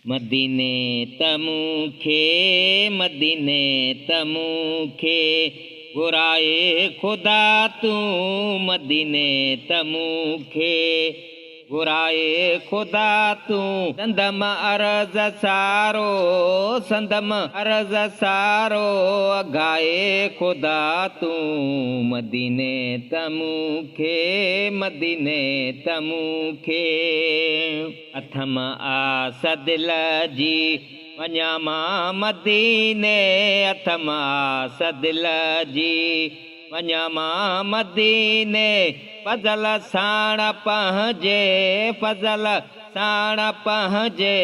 मदीने तमुखे मदीने तमुखे घुराए खुदा तू मदीने तमुखे घुराए खुदा तू संदम अर्ज सारो संदम अर्ज सारो अगाए खुदा तू मदीने तमुखे मदीने तमुखे अथम आस दिल जी वञामा मदीने अथम आस दिल जी वञामा मदीने फज़ल साण पंहिंजे फज़ल साण पंहिंजे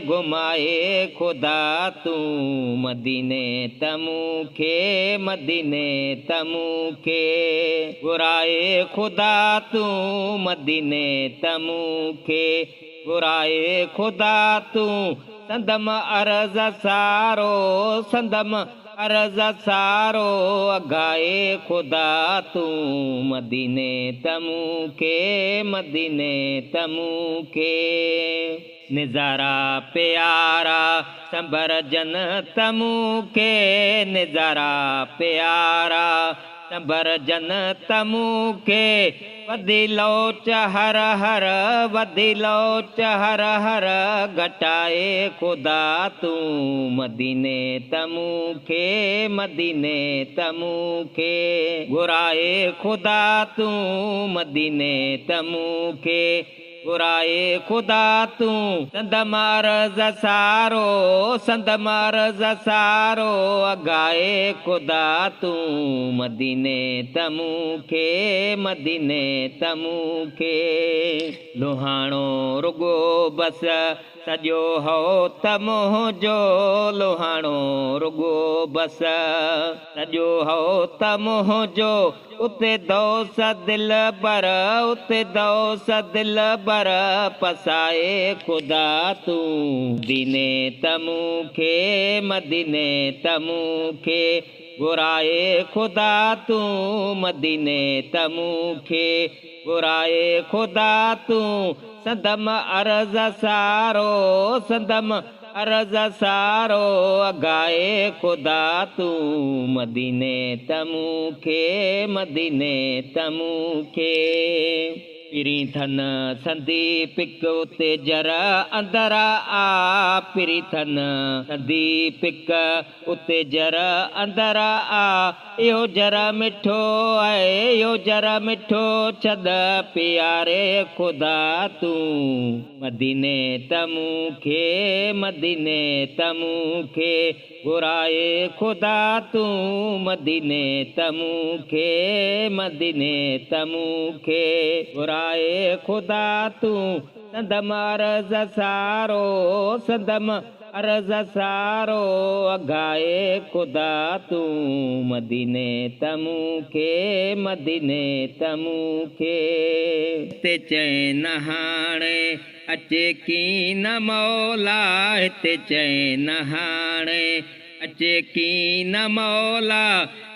घुमाए खुदा तू मदीने तमुखे मदीने तमुखे घुराए खुदा तू मदीने तमुखे घुराए खुदा तू संदम अर्ज सारो संदम अर्ज सारो अगाए खुदा तू मदीने तमुखे मदीने तमुखे निज़ारा प्यारा संबर जन तमुखे निज़ारा प्यारा संबर जन तमुखे वदिलो चहर हर वदिलो चहर हर घटाए खुदा तू मदीने तमुखे मदीने तमुखे घुराए खुदा तू मदीने तमुखे घुराए खुदा तू संदम अर्ज सारो संदम अर्ज सारो अगाए खुदा तू मदीने तमुखे मदीने तमुखे लोहाणो रुगो बस सॼो हो तमुंहिंजो लोहाणो रुगो बस सॼो हो तमुंहिंजो उते दोस दिल बर उते दोस दिल बर पसाए खुदा तू मदीने तमुखे मदीने तमुखे घुराए खुदा तू मदीने तमुखे घुराए खुदा तू संदम अर्ज सारो संदम अर्ज सारो अगाए खुदा तू मदीने तमुखे मदीने तमुखे पिरी थन संदी पिक उते जर अंदरा आ पिरी थन संदी पिक उते जर अंदरा आ यो जरा मिठो आहे यो जरा मिठो छद प्यारे खुदा तू मदीने तमुखे मदीने तमुखे घुराए खुदा तू मदीने तमुखे मदीने तमुखे घुराए खुदा तू संदम अर्ज सारो संदम अर्ज सारो अगाए खुदा तू मदीने तमुखे मदीने तमुखे ते चैन हाणे अचे की न मौला हिते चैन हाणे अचे की न मौला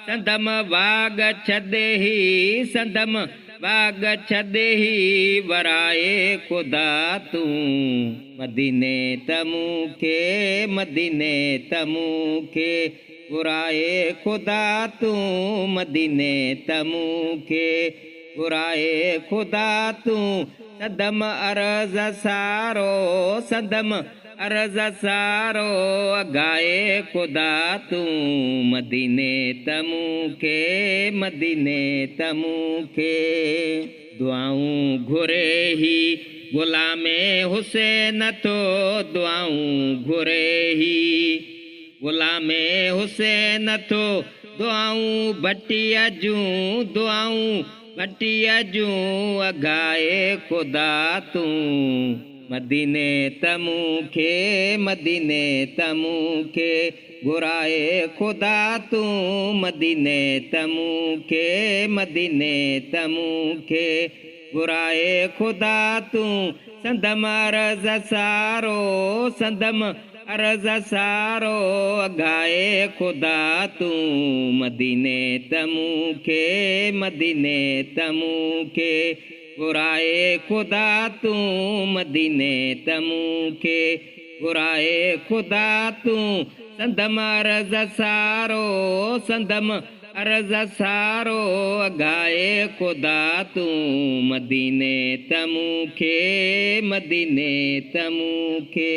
संदम बाग छदे ही संदम बाग छदे ही वराए खुदा तू मदीने तमुखे मदीने तमुखे घुराए खुदा तू मदीने तमुखे घुराए खुदा तू संदम अर्ज सारो संदम अर्ज सारो अगाए खुदा तू मदीने तमुखे मदीने तमुखे दुआऊं घुरे ही गुलामे हुसैन तो दुआऊं घुरे ही गुलामे हुसैन तो दुआऊं भटिया जूं दुआऊं भटिया जूं अगाए खुदा तू मदीने तमुखे मदीने तमुखे घुराए खुदा तू मदीने तमुखे मदीने तमुखे घुराए खुदा तू संदम अर्ज सारो संदम अर्ज सारो अगाए खुदा तू मदीने तमुखे मदीने तमुखे घुराए खुदा तू मदीने तमुखे घुराए खुदा तू संदम अर्ज सारो संदम अर्ज सारो अगाए खुदा तू मदीने तमूखे मदीने तमूखे।